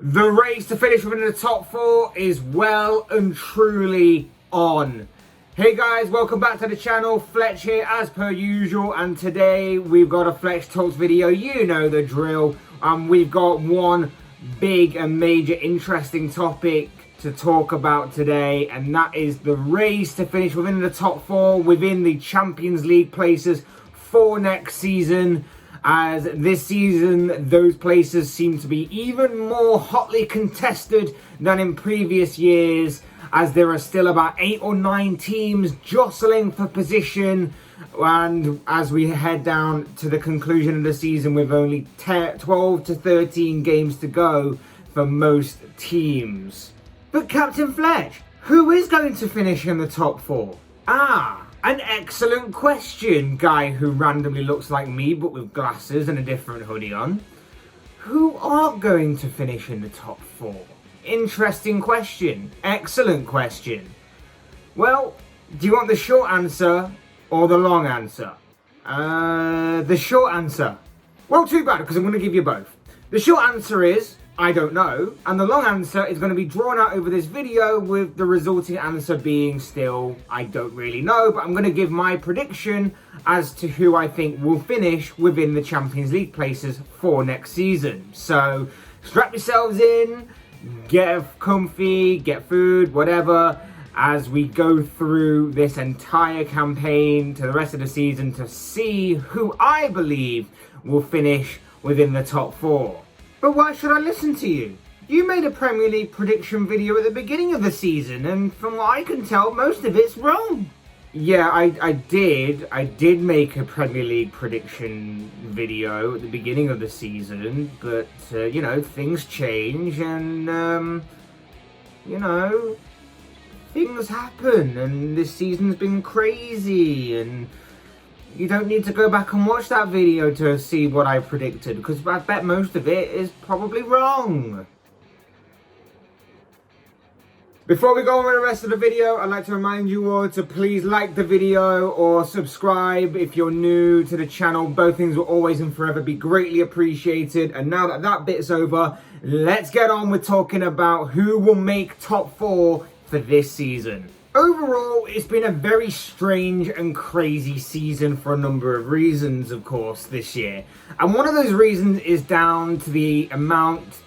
The race to finish within the top four is well and truly on. Hey guys, welcome back to the channel. Fletch here as per usual, and today we've got a Fletch Talks video. You know the drill. We've got one big and major interesting topic to talk about today, and that is the race to finish within the top four within the Champions League places for next season. As this season, those places seem to be even more hotly contested than in previous years, as there are still about 8 or 9 teams jostling for position, and as we head down to the conclusion of the season with only 12 to 13 games to go for most teams. But Captain Fletch, who is going to finish in the top 4? An excellent question, guy who randomly looks like me but with glasses and a different hoodie on. Who aren't going to finish in the top 4? Interesting question. Excellent question. Well, do you want the short answer or the long answer? The short answer. Well, too bad, because I'm going to give you both. The short answer is, I don't know, and the long answer is going to be drawn out over this video, with the resulting answer being still, I don't really know, but I'm going to give my prediction as to who I think will finish within the Champions League places for next season. So, strap yourselves in, get comfy, get food, whatever, as we go through this entire campaign to the rest of the season to see who I believe will finish within the top 4. But why should I listen to you? You made a Premier League prediction video at the beginning of the season, and from what I can tell, most of it's wrong. Yeah, I did make a Premier League prediction video at the beginning of the season, but, you know, things change, and, you know, things happen, and this season's been crazy, and you don't need to go back and watch that video to see what I predicted, because I bet most of it is probably wrong. Before we go on with the rest of the video, I'd like to remind you all to please like the video or subscribe if you're new to the channel. Both things will always and forever be greatly appreciated. And now that that bit's over, let's get on with talking about who will make top 4 for this season. Overall, it's been a very strange and crazy season for a number of reasons, of course, this year. And one of those reasons is down to the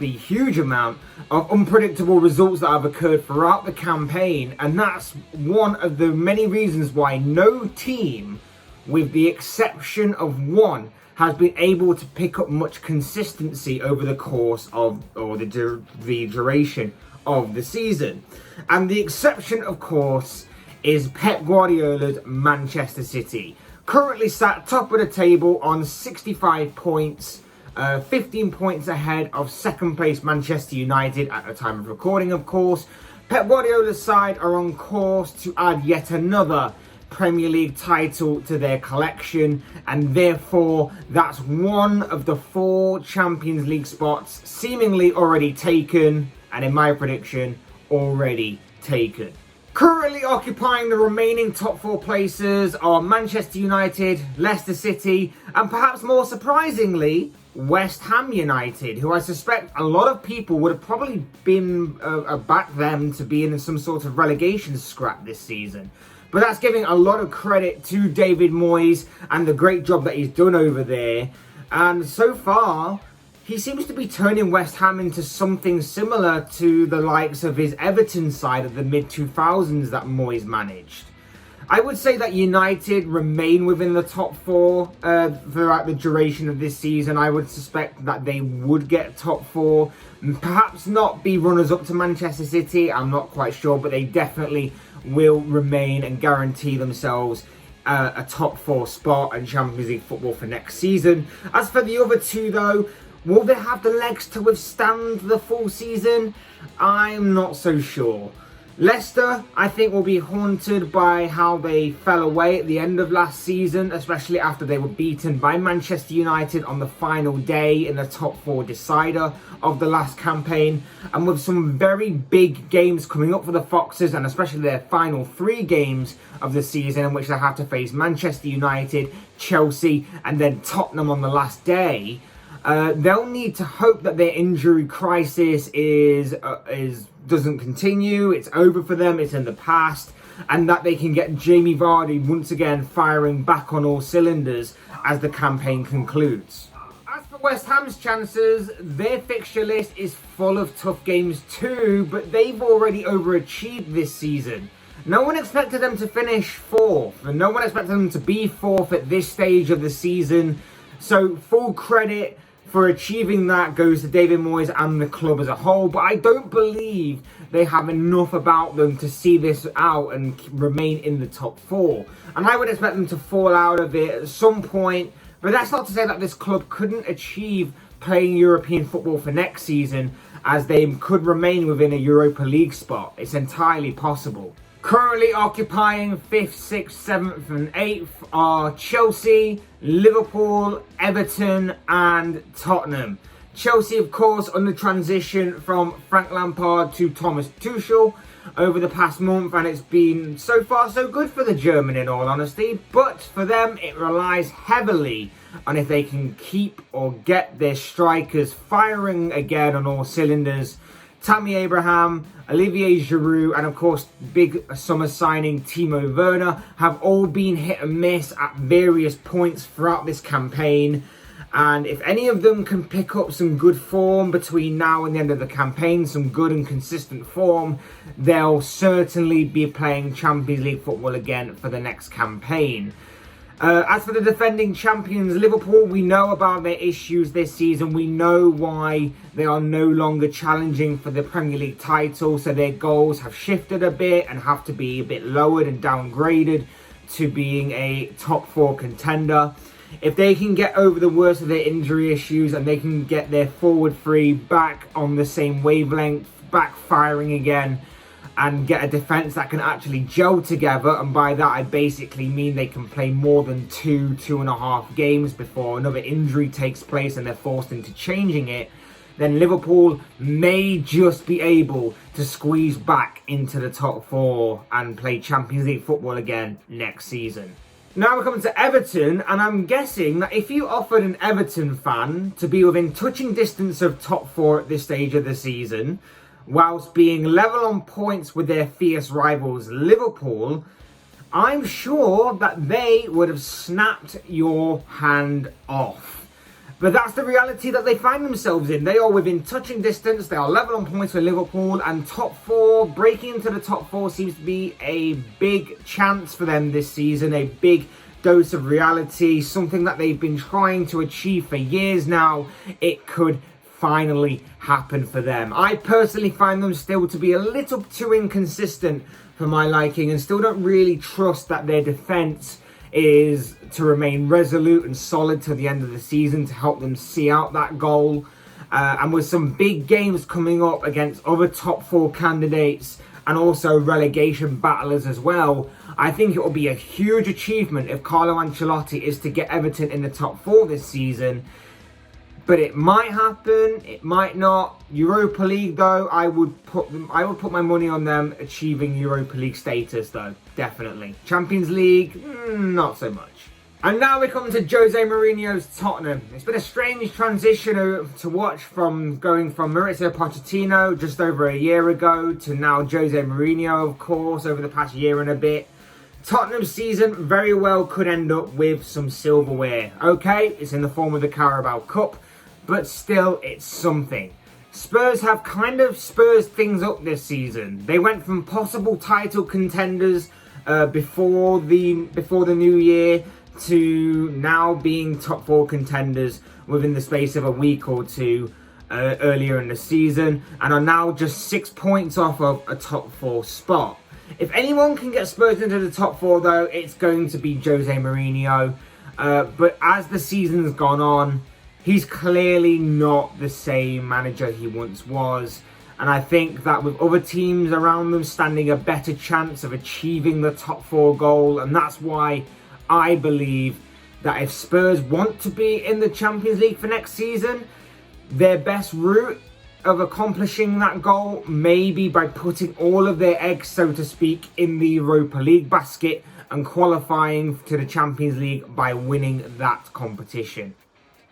huge amount of unpredictable results that have occurred throughout the campaign. And that's one of the many reasons why no team, with the exception of one, has been able to pick up much consistency over the course of, or the duration of the season. And the exception, of course, is Pep Guardiola's Manchester City, currently sat top of the table on 65 points, 15 points ahead of second place Manchester United at the time of recording, of course. Pep Guardiola's side are on course to add yet another Premier League title to their collection, and therefore that's one of the 4 Champions League spots seemingly already taken, and in my prediction, already taken. Currently occupying the remaining top 4 places are Manchester United, Leicester City, and perhaps more surprisingly, West Ham United, who I suspect a lot of people would have probably been backed them to be in some sort of relegation scrap this season. But that's giving a lot of credit to David Moyes and the great job that he's done over there. And so far, he seems to be turning West Ham into something similar to the likes of his Everton side of the mid-2000s that Moyes managed. I would say that United remain within the top 4 throughout the duration of this season. I would suspect that they would get top 4. Perhaps not be runners-up to Manchester City, I'm not quite sure, but they definitely will remain and guarantee themselves a top 4 spot in Champions League football for next season. As for the other two, though, will they have the legs to withstand the full season? I'm not so sure. Leicester, I think, will be haunted by how they fell away at the end of last season, especially after they were beaten by Manchester United on the final day in the top 4 decider of the last campaign. And with some very big games coming up for the Foxes, and especially their final 3 games of the season, in which they have to face Manchester United, Chelsea, and then Tottenham on the last day, They'll need to hope that their injury crisis doesn't continue. It's over for them. It's in the past, and that they can get Jamie Vardy once again firing back on all cylinders as the campaign concludes. As for West Ham's chances, their fixture list is full of tough games too, but they've already overachieved this season. No one expected them to finish fourth, and no one expected them to be fourth at this stage of the season. So full credit for achieving that goes to David Moyes and the club as a whole, but I don't believe they have enough about them to see this out and remain in the top four. And I would expect them to fall out of it at some point, but that's not to say that this club couldn't achieve playing European football for next season, as they could remain within a Europa League spot. It's entirely possible. Currently occupying 5th, 6th, 7th and 8th are Chelsea, Liverpool, Everton and Tottenham. Chelsea, of course, under transition from Frank Lampard to Thomas Tuchel over the past month, and it's been so far so good for the German in all honesty, but for them it relies heavily on if they can keep or get their strikers firing again on all cylinders. Tammy Abraham, Olivier Giroud, and of course big summer signing Timo Werner have all been hit and miss at various points throughout this campaign. And if any of them can pick up some good form between now and the end of the campaign, some good and consistent form, they'll certainly be playing Champions League football again for the next campaign. As for the defending champions, Liverpool, we know about their issues this season. We know why they are no longer challenging for the Premier League title. So their goals have shifted a bit and have to be a bit lowered and downgraded to being a top four contender. If they can get over the worst of their injury issues and they can get their forward three back on the same wavelength, back firing again, and get a defence that can actually gel together, and by that I basically mean they can play more than 2.5 games before another injury takes place and they're forced into changing it, then Liverpool may just be able to squeeze back into the top four and play Champions League football again next season. Now we're coming to Everton, and I'm guessing that if you offered an Everton fan to be within touching distance of top four at this stage of the season, whilst being level on points with their fierce rivals Liverpool, I'm sure that they would have snapped your hand off. But that's the reality that they find themselves in. They are within touching distance, they are level on points with Liverpool, and top four, breaking into the top four seems to be a big chance for them this season, a big dose of reality, something that they've been trying to achieve for years now. It could finally happen for them. I personally find them still to be a little too inconsistent for my liking, and still don't really trust that their defence is to remain resolute and solid to the end of the season to help them see out that goal. And with some big games coming up against other top four candidates and also relegation battlers as well, I think it will be a huge achievement if Carlo Ancelotti is to get Everton in the top four this season. But it might happen, it might not. Europa League though, I would put my money on them achieving Europa League status though, definitely. Champions League, not so much. And now we come to Jose Mourinho's Tottenham. It's been a strange transition to watch, from going from Mauricio Pochettino just over a year ago to now Jose Mourinho, of course, over the past year and a bit. Tottenham's season very well could end up with some silverware. Okay, it's in the form of the Carabao Cup, but still, it's something. Spurs have kind of spurred things up this season. They went from possible title contenders before the new year to now being top four contenders within the space of a week or two earlier in the season, and are now just 6 points off of a top four spot. If anyone can get Spurs into the top four though, it's going to be Jose Mourinho. But as the season's gone on, he's clearly not the same manager he once was. And I think that with other teams around them standing a better chance of achieving the top four goal, and that's why I believe that if Spurs want to be in the Champions League for next season, their best route of accomplishing that goal may be by putting all of their eggs, so to speak, in the Europa League basket and qualifying to the Champions League by winning that competition.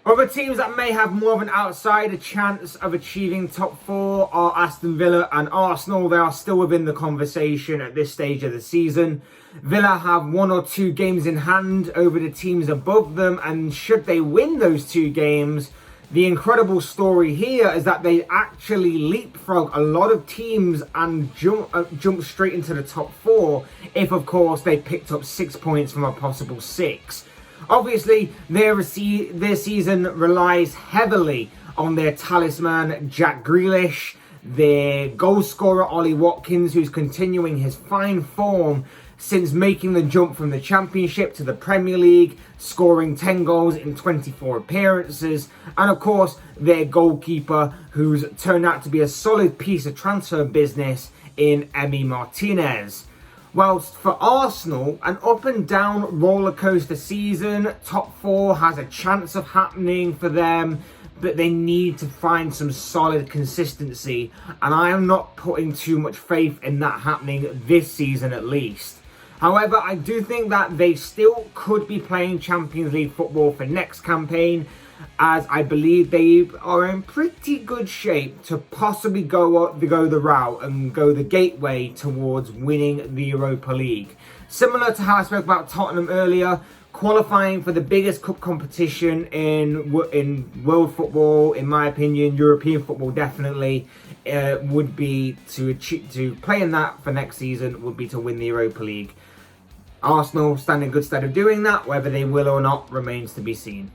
Other teams that may have more of an outsider chance of achieving top four are Aston Villa and Arsenal. They are still within the conversation at this stage of the season. Villa have 1 or 2 games in hand over the teams above them, and should they win those 2 games, the incredible story here is that they actually leapfrog a lot of teams and jump straight into the top 4 if, of course, they picked up 6 points from a possible 6. Obviously, their season relies heavily on their talisman, Jack Grealish, their goal scorer, Ollie Watkins, who's continuing his fine form since making the jump from the Championship to the Premier League, scoring 10 goals in 24 appearances, and of course, their goalkeeper, who's turned out to be a solid piece of transfer business in Emi Martinez. Whilst for Arsenal, an up and down roller coaster season, top 4 has a chance of happening for them, but they need to find some solid consistency, and I am not putting too much faith in that happening this season at least. However, I do think that they still could be playing Champions League football for next campaign, as I believe they are in pretty good shape to possibly go the route and go the gateway towards winning the Europa League. Similar to how I spoke about Tottenham earlier, qualifying for the biggest cup competition in world football, in my opinion, European football definitely, would be to play in that for next season, would be to win the Europa League. Arsenal stand in good stead of doing that. Whether they will or not remains to be seen.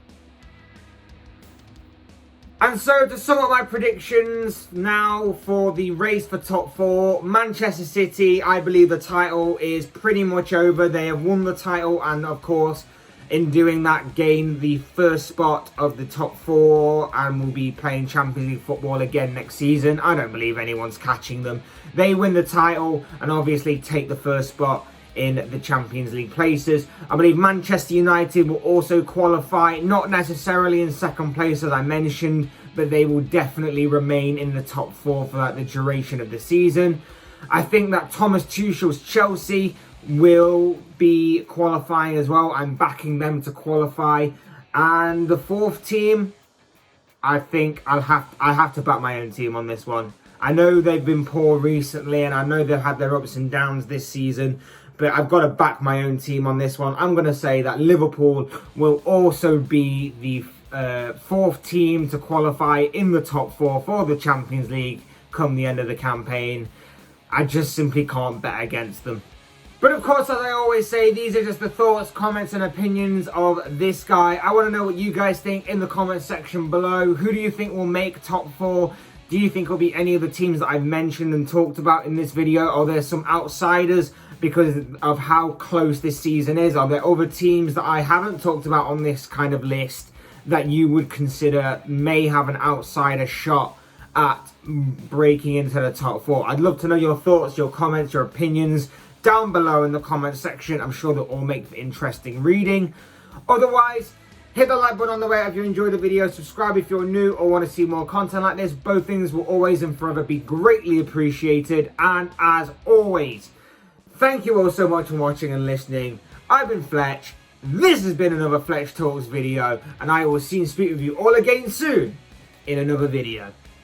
And so, to sum up my predictions now for the race for top 4, Manchester City, I believe the title is pretty much over. They have won the title and, of course, in doing that, gained the first spot of the top 4 and will be playing Champions League football again next season. I don't believe anyone's catching them. They win the title and obviously take the first spot in the Champions League places. I believe Manchester United will also qualify, not necessarily in second place as I mentioned, but they will definitely remain in the top 4 for the duration of the season. I think that Thomas Tuchel's Chelsea will be qualifying as well. I'm backing them to qualify. And the 4th team, I think I have to back my own team on this one. I know they've been poor recently, and I know they've had their ups and downs this season, but I've got to back my own team on this one. I'm going to say that Liverpool will also be the 4th team to qualify in the top 4 for the Champions League come the end of the campaign. I just simply can't bet against them. But of course, as I always say, these are just the thoughts, comments and opinions of this guy. I want to know what you guys think in the comment section below. Who do you think will make top 4? Do you think it'll be any of the teams that I've mentioned and talked about in this video? Are there some outsiders because of how close this season is? Are there other teams that I haven't talked about on this kind of list that you would consider may have an outsider shot at breaking into the top 4? I'd love to know your thoughts, your comments, your opinions down below in the comment section. I'm sure they'll all make for interesting reading. Otherwise, hit the like button on the way if you enjoyed the video. Subscribe if you're new or want to see more content like this. Both things will always and forever be greatly appreciated. And as always, thank you all so much for watching and listening. I've been Fletch. This has been another Fletch Talks video. And I will see and speak with you all again soon in another video.